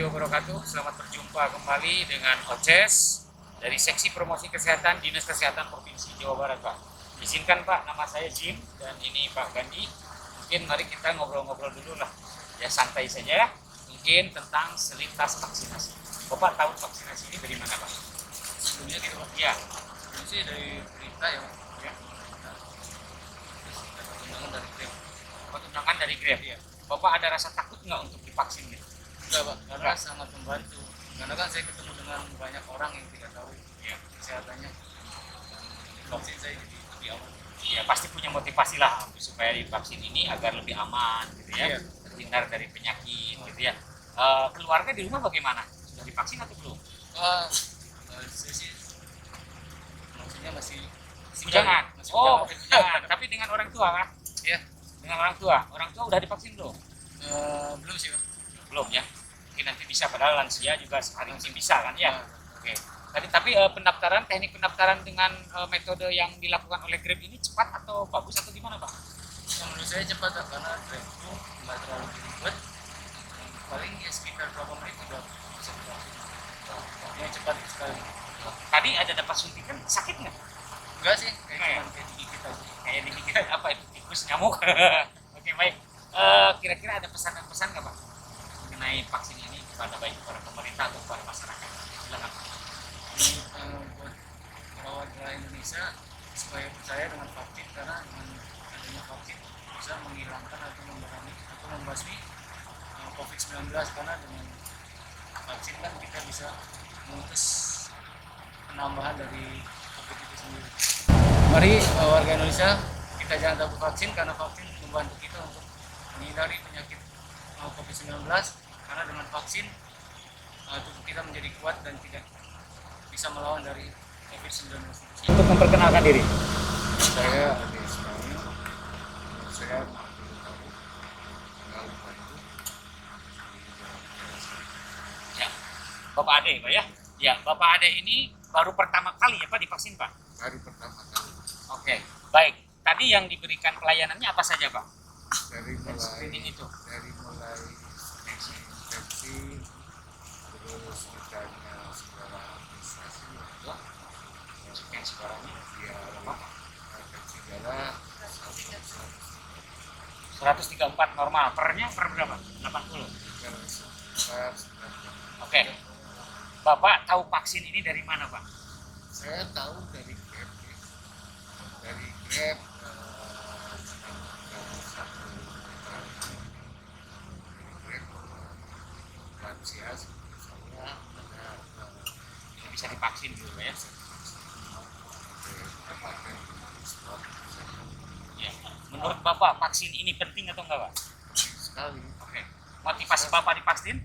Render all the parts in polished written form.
wabarakatuh. Selamat berjumpa kembali dengan Oces dari Seksi Promosi Kesehatan Dinas Kesehatan Provinsi Jawa Barat, Pak. Izinkan Pak, nama saya Jim dan ini Pak Gandhi. Mungkin mari kita ngobrol-ngobrol dulu lah, ya santai saja. Mungkin tentang selintas vaksinasi. Bapak tahu vaksinasi ini dari mana, Pak? Sebelumnya gitu Pak. Ya, Sebelumnya sih dari berita ya Pak. ya. Terus dapat undangan dari Grab. Dapat undangan dari Grab. Iya. Bapak ada rasa takut nggak untuk divaksin gitu? Enggak Pak, karena sangat membantu. Karena kan saya ketemu dengan banyak orang yang tidak tahu Ya, kesehatannya. Vaksin saya jadi lebih aman. ya pasti punya motivasi lah supaya divaksin ini agar lebih aman gitu ya, Iya. terhindar dari penyakit gitu ya. Keluarga di rumah bagaimana? Sudah divaksin atau belum? Saya sih maksudnya masih Jangan. masih Oh, bujangan. jangan. Tapi dengan orang tua kan? Iya. Dengan orang tua. Orang tua udah divaksin belum? Belum sih Pak. Belum ya. Mungkin nanti bisa, padahal lansia juga sehari ini bisa kan ya. Nah, Oke. Tapi teknik pendaftaran dengan metode yang dilakukan oleh Grab ini cepat atau bagus atau gimana, Pak? menurut saya cepat Pak, karena Grab itu nggak terlalu ribet. Paling ya sekitar berapa menit udah bisa divaksin. Ini cepat sekali. Tadi ada dapat suntikan, sakit nggak? Enggak sih, Nggak ya? kayak cuma kayak digigit aja. Kayak dikit apa itu, tikus, nyamuk. Oke, baik. Kira-kira ada pesan-pesan nggak, Pak, mengenai vaksin ini kepada baik kepada pemerintah atau kepada masyarakat? Silakan. Ini buat merawat rakyat Indonesia supaya percaya dengan vaksin, karena dengan adanya vaksin bisa menghilangkan atau memerangi atau membasmi COVID-19, karena dengan vaksin kan kita bisa memutus penambahan dari COVID itu sendiri. Mari warga Indonesia, kita jangan takut vaksin, karena vaksin membantu kita untuk menghindari penyakit COVID-19, karena dengan vaksin tubuh kita menjadi kuat dan tidak bisa melawan dari COVID-19. Untuk memperkenalkan diri. Saya Ade Ismail, saya tahun tanggal 20. Ya, Bapak Ade, Pak ya. Ya, Bapak Ade ini baru pertama kali ya Pak divaksin, Pak? Hari pertama kali Oke, baik. Tadi yang diberikan pelayanannya apa saja, Pak? dari Screening itu. mulai infeksi, terus ditanya segala administrasi, Masukin suaranya. ya infeksi darah, 134 normal. Pernya per berapa? 80. Oke. Bapak tahu vaksin ini dari mana, Pak? Saya tahu dari Grab, dari Grab lansia seperti saya ada Ini bisa divaksin dulu ya. Ya. Menurut Bapak vaksin ini penting atau enggak, Pak? sekali Oke. Motivasi Bapak divaksin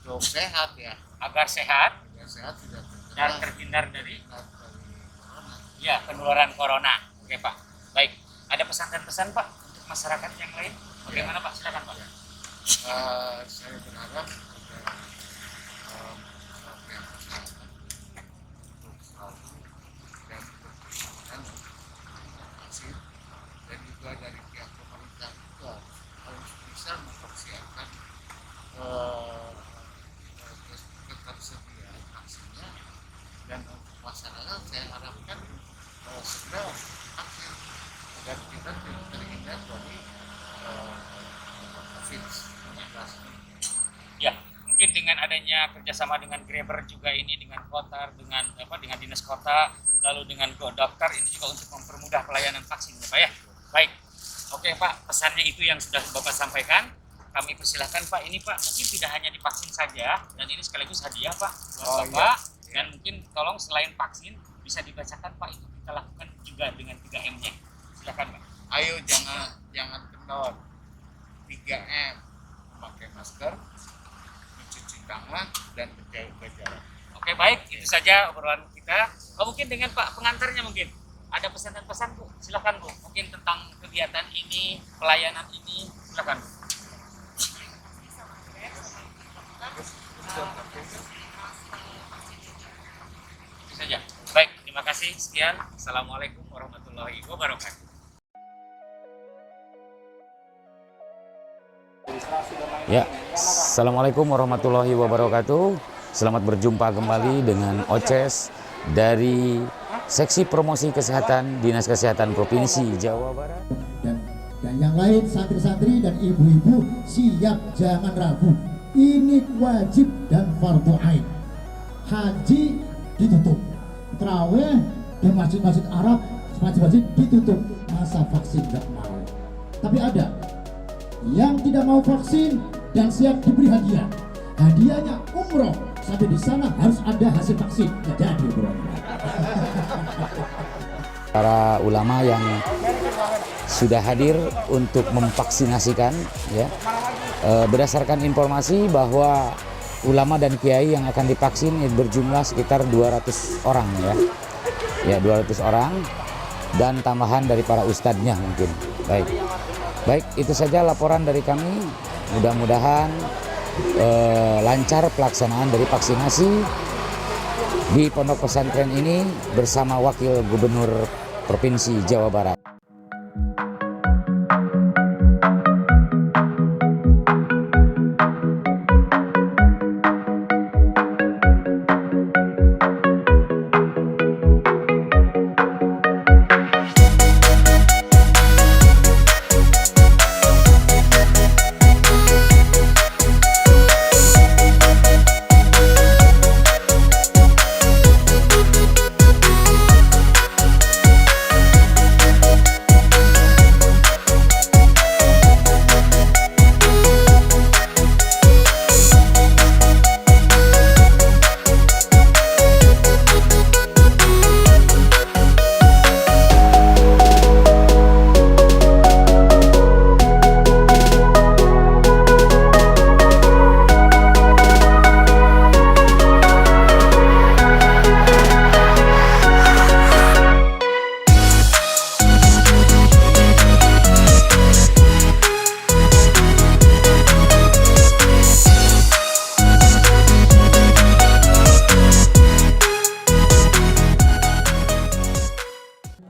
untuk sehat ya, agar sehat agar sehat tidak dan terkena terhindar dari corona. ya penularan corona. Oke, Pak. Baik. Ada pesan dan pesan, Pak, untuk masyarakat yang lain? Bagaimana, Pak? Silakan, Pak. Saya berharap ada yang kesehatan untuk selalu dan berkesinambungan vaksin, dan juga dari pihak pemerintah juga harus bisa mempersiapkan ketersediaan vaksinnya, dan untuk masyarakat saya harapkan segera vaksin agar kita terhindar dari COVID-19. Ya, mungkin dengan adanya kerjasama dengan Grabber juga ini, dengan kota, dengan dinas kota, lalu dengan dokter ini juga untuk mempermudah pelayanan vaksin, ya Pak ya. Baik, oke Pak, pesannya itu yang sudah Bapak sampaikan. Kami persilahkan Pak, ini Pak mungkin tidak hanya divaksin saja, dan ini sekaligus hadiah Pak buat Bapak. Iya. Dan mungkin tolong selain vaksin bisa dibacakan Pak, itu kita lakukan juga dengan 3M-nya. Silakan Pak. Ayo jangan kendor. 3M, memakai masker, mencuci tangan, dan menjaga jarak. Oke, baik, itu saja obrolan kita. Mungkin dengan Pak pengantarnya mungkin ada pesan dan pesan, Bu. Silakan, Bu. Mungkin tentang kegiatan ini, pelayanan ini, silakan. Itu saja. Baik, terima kasih. Sekian. Assalamualaikum warahmatullahi wabarakatuh. Ya, Assalamualaikum warahmatullahi wabarakatuh. Selamat berjumpa kembali dengan Oces dari Seksi Promosi Kesehatan Dinas Kesehatan Provinsi Jawa Barat. Dan yang lain, santri-santri dan ibu-ibu siap, jangan ragu. Ini wajib dan fardu ain. Haji ditutup, taraweh di masjid-masjid Arab, masjid-masjid ditutup. Masa vaksin nggak mau. Tapi ada yang tidak mau vaksin dan siap diberi hadiah. Hadiahnya umroh, sampai di sana harus ada hasil vaksin. Nggak jadi, bro. Para ulama yang sudah hadir untuk memvaksinasikan, ya, berdasarkan informasi bahwa ulama dan kiai yang akan divaksin berjumlah sekitar 200 orang, ya 200 orang, dan tambahan dari para ustadznya mungkin. Baik, itu saja laporan dari kami. Mudah-mudahan lancar pelaksanaan dari vaksinasi di pondok pesantren ini bersama Wakil Gubernur Provinsi Jawa Barat.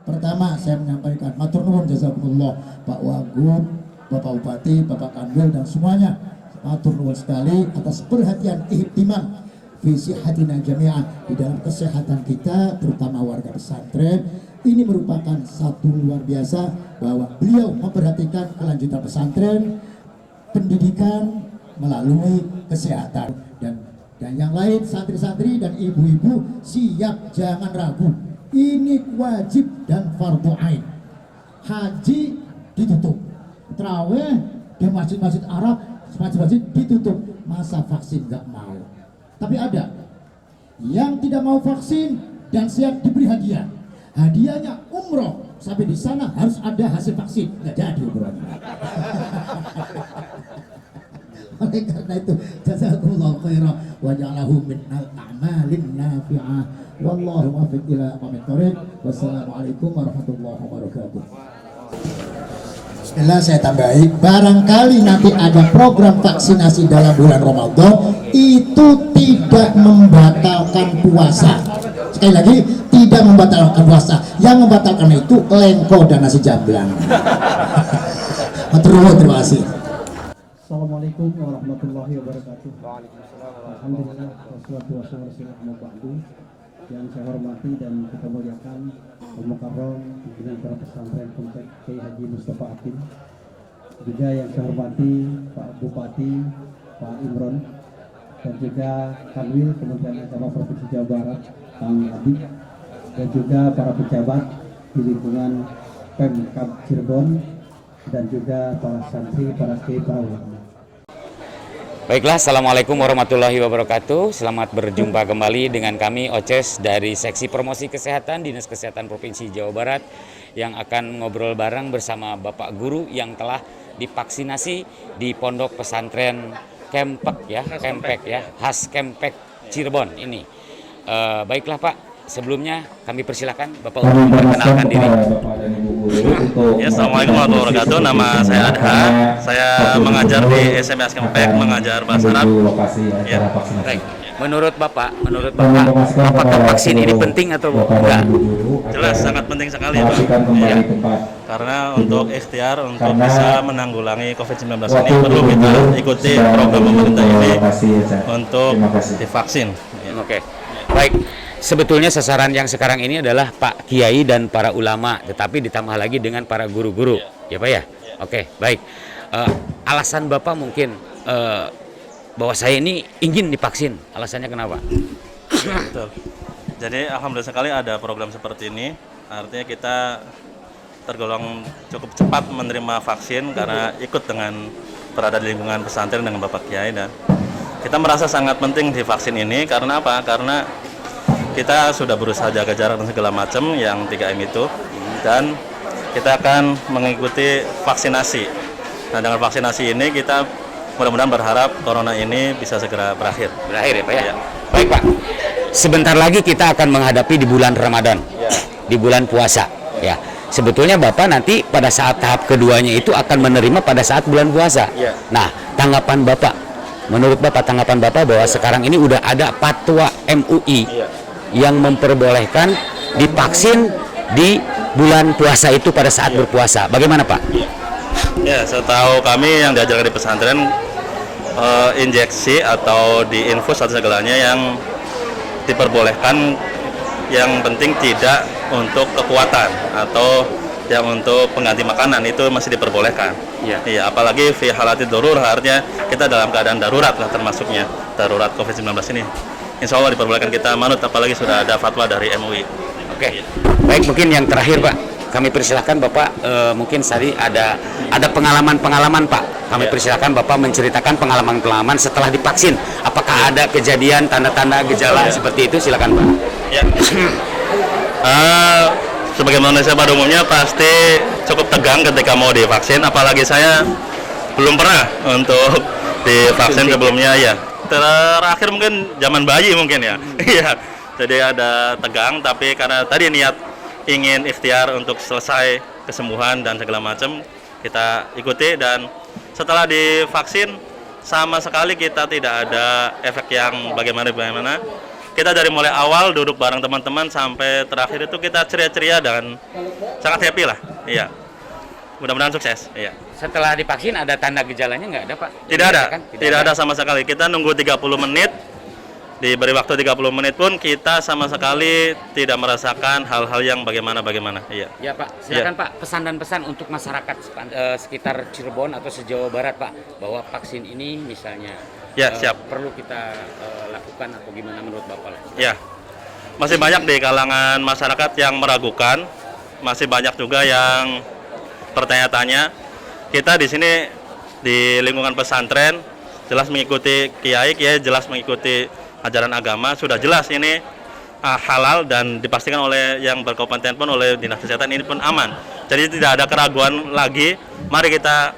Pertama, saya menyampaikan matur nuwun jazakumullah Pak Wagub, Bapak Bupati, Bapak Kanwil dan semuanya. Matur nuwun sekali atas perhatian ihtimam fi sihatina jami'an di dalam kesehatan kita, terutama warga pesantren. Ini merupakan satu luar biasa bahwa beliau memperhatikan kelanjutan pesantren, pendidikan melalui kesehatan, dan yang lain, santri-santri dan ibu-ibu siap, jangan ragu. Ini wajib dan fardu ain. Haji ditutup, taraweh di masjid-masjid Arab, masjid-masjid ditutup. Masa vaksin nggak mau. Tapi ada yang tidak mau vaksin dan siap diberi hadiah. Hadiahnya umroh, sampai di sana harus ada hasil vaksin. Nggak jadi, bro. Oleh karena itu, jazakumullahu khairan wa ja'alahu min al-a'malin nafi'ah. Wallahu muwaffiq ila aqwamit thoriq. Wassalamualaikum warahmatullahi wabarakatuh. Bismillah, saya tambahi, barangkali nanti ada program vaksinasi dalam bulan Ramadan, itu tidak membatalkan puasa. Sekali lagi, tidak membatalkan puasa. Yang membatalkan itu lengko dan nasi jamblang. Terima kasih. Assalamualaikum warahmatullahi wabarakatuh. Alhamdulillah, wassalatu wassalamu ala rasulillah. Yang saya hormati dan kita muliakan Al-Mukarram pimpinan para pesantren Komplek Kiai Haji Mustafa Akin. Juga yang saya hormati Pak Bupati, Pak Imron, dan juga Kanwil Kementerian Agama Provinsi Jawa Barat, Kang Adi, dan juga para pejabat di lingkungan Pemkab Cirebon, dan juga para santri, para kiai, para ulama. Baiklah, Assalamualaikum warahmatullahi wabarakatuh. Selamat berjumpa kembali dengan kami Oces dari Seksi Promosi Kesehatan Dinas Kesehatan Provinsi Jawa Barat yang akan ngobrol bareng bersama Bapak Guru yang telah divaksinasi di Pondok Pesantren Kempek Khas Kempek Cirebon ini. Baiklah Pak, sebelumnya kami persilakan Bapak untuk memperkenalkan diri. Ya, Assalamualaikum warahmatullahi wabarakatuh. Nama saya Adha. Saya mengajar di SMS Kempek, mengajar bahasa Arab. Ya. Baik. Menurut Bapak, apakah vaksin ini penting atau enggak? Jelas sangat penting sekali, Pak. Ya. Karena untuk ikhtiar untuk bisa menanggulangi COVID-19 ini perlu kita ikuti program pemerintah ini untuk divaksin. Oke, baik. Sebetulnya sasaran yang sekarang ini adalah Pak Kiai dan para ulama, tetapi ditambah lagi dengan para guru-guru, ya Pak ya? Oke, baik. Alasan Bapak mungkin bahwa saya ini ingin divaksin, alasannya kenapa? Betul. Jadi alhamdulillah sekali ada program seperti ini, artinya kita tergolong cukup cepat menerima vaksin karena ikut dengan berada di lingkungan pesantren dengan Bapak Kiai, dan kita merasa sangat penting di vaksin ini karena apa? Karena kita sudah berusaha jaga jarak dan segala macam yang 3M itu, dan kita akan mengikuti vaksinasi. Nah, dengan vaksinasi ini kita mudah-mudahan berharap corona ini bisa segera berakhir. Berakhir ya Pak ya? Ya. Baik Pak, sebentar lagi kita akan menghadapi di bulan Ramadan, di bulan puasa ya. Sebetulnya Bapak nanti pada saat tahap keduanya itu akan menerima pada saat bulan puasa. Nah, tanggapan Bapak, menurut Bapak, tanggapan Bapak bahwa sekarang ini udah ada fatwa MUI yang memperbolehkan divaksin di bulan puasa itu pada saat berpuasa. Bagaimana Pak? Ya, setahu kami yang diajarkan di pesantren, injeksi atau diinfus atau segalanya yang diperbolehkan, yang penting tidak untuk kekuatan atau yang untuk pengganti makanan itu masih diperbolehkan. Iya, apalagi fi halati darur, artinya kita dalam keadaan darurat lah, termasuknya darurat COVID-19 ini. Insya Allah diperbolehkan kita manut, apalagi sudah ada fatwa dari MUI. Oke. Baik, mungkin yang terakhir Pak, kami persilahkan Bapak, mungkin tadi ada pengalaman-pengalaman Pak. Kami persilahkan Bapak menceritakan pengalaman-pengalaman setelah divaksin. Apakah ada kejadian tanda-tanda gejala seperti itu? Silakan Pak. Ya. Sebagai manusia pada umumnya pasti cukup tegang ketika mau divaksin, apalagi saya belum pernah untuk divaksin sebelumnya ya. Terakhir mungkin zaman bayi mungkin ya. Iya. Jadi ada tegang, tapi karena tadi niat ingin ikhtiar untuk selesai kesembuhan dan segala macam, kita ikuti, dan setelah divaksin sama sekali kita tidak ada efek yang bagaimana. Kita dari mulai awal duduk bareng teman-teman sampai terakhir itu kita ceria-ceria dan sangat happy lah. Iya. Mudah-mudahan sukses. Iya. Setelah divaksin ada tanda gejalanya nggak ada Pak? Tidak ada. Tidak ada sama sekali. Kita nunggu 30 menit. Diberi waktu 30 menit pun kita sama sekali tidak merasakan hal-hal yang bagaimana. Iya. Ya Pak, silakan Pak, pesan dan pesan untuk masyarakat sekitar Cirebon atau se-Jawa Barat Pak, bahwa vaksin ini misalnya siap. perlu kita lakukan atau gimana menurut Bapak? Ya, masih banyak di kalangan masyarakat yang meragukan, masih banyak juga yang bertanya-tanya. Kita di sini di lingkungan pesantren jelas mengikuti kiai jelas mengikuti ajaran agama, sudah jelas ini halal dan dipastikan oleh yang berkompeten pun, oleh dinas kesehatan ini pun aman. Jadi tidak ada keraguan lagi. Mari kita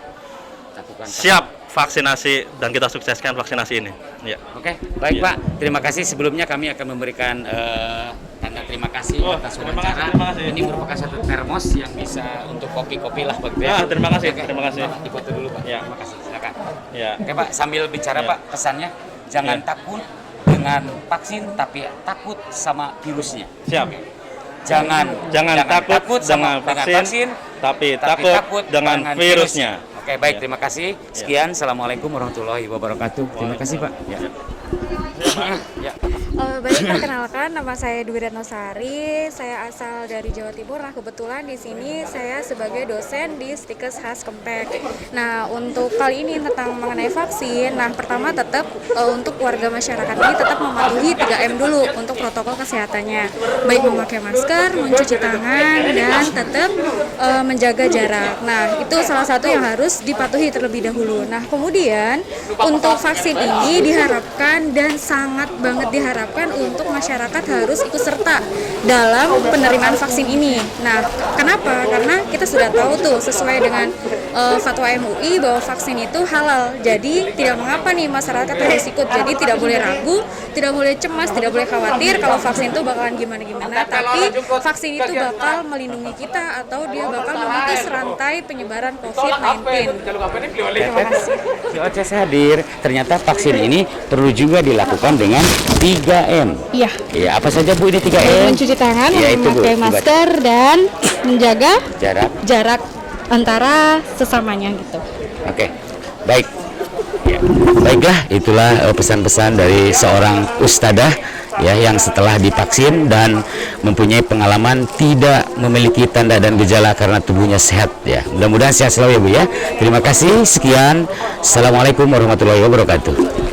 siap vaksinasi dan kita sukseskan vaksinasi ini. Ya. Oke, baik Pak. Terima kasih. Sebelumnya kami akan memberikan tanda terima kasih atas wawancara. Ini merupakan satu termos yang bisa untuk kopi-kopi lah Pak. Terima kasih. Terima kasih. Dipoto dulu Pak. Ya. Terima kasih. Silakan. Ya. Oke Pak, sambil bicara Pak, pesannya jangan takut dengan vaksin, tapi takut sama virusnya. Siap. Jangan takut dengan vaksin, tapi takut dengan virusnya. Oke, baik, terima kasih. Sekian, Assalamualaikum warahmatullahi wabarakatuh. Terima kasih Pak. Ya. Baik, perkenalkan, nama saya Dwi Retnosari. Saya asal dari Jawa Timur. Nah, kebetulan di sini saya sebagai dosen di Stikes Has Kempek. Nah, untuk kali ini tentang mengenai vaksin. Nah, pertama tetap untuk warga masyarakat ini tetap mematuhi 3M dulu untuk protokol kesehatannya. Baik memakai masker, mencuci tangan, dan tetap menjaga jarak. Nah, itu salah satu yang harus dipatuhi terlebih dahulu. Nah, kemudian untuk vaksin ini diharapkan dan sangat banget diharapkan untuk masyarakat harus ikut serta dalam penerimaan vaksin ini. Nah, kenapa? Karena kita sudah tahu tuh sesuai dengan fatwa MUI bahwa vaksin itu halal. Jadi tidak mengapa nih masyarakat harus ikut. Jadi tidak boleh ragu, tidak boleh cemas, tidak boleh khawatir kalau vaksin itu bakalan gimana-gimana. Tapi vaksin itu bakal melindungi kita atau dia bakal memutus rantai penyebaran COVID-19. Terima kasih. Si Oces hadir. Ternyata vaksin ini perlu juga dilakukan dengan 3 3M. Iya. Ya, apa saja Bu ini 3M? Mencuci tangan, Ya, itu, Bu. memakai masker, dan menjaga Jarak. antara sesamanya gitu. Oke, baik. Ya. Baiklah, itulah pesan-pesan dari seorang ustadzah ya yang setelah divaksin dan mempunyai pengalaman tidak memiliki tanda dan gejala karena tubuhnya sehat ya. Mudah-mudahan sehat selalu ya Bu ya. Terima kasih. Sekian. Assalamualaikum warahmatullahi wabarakatuh.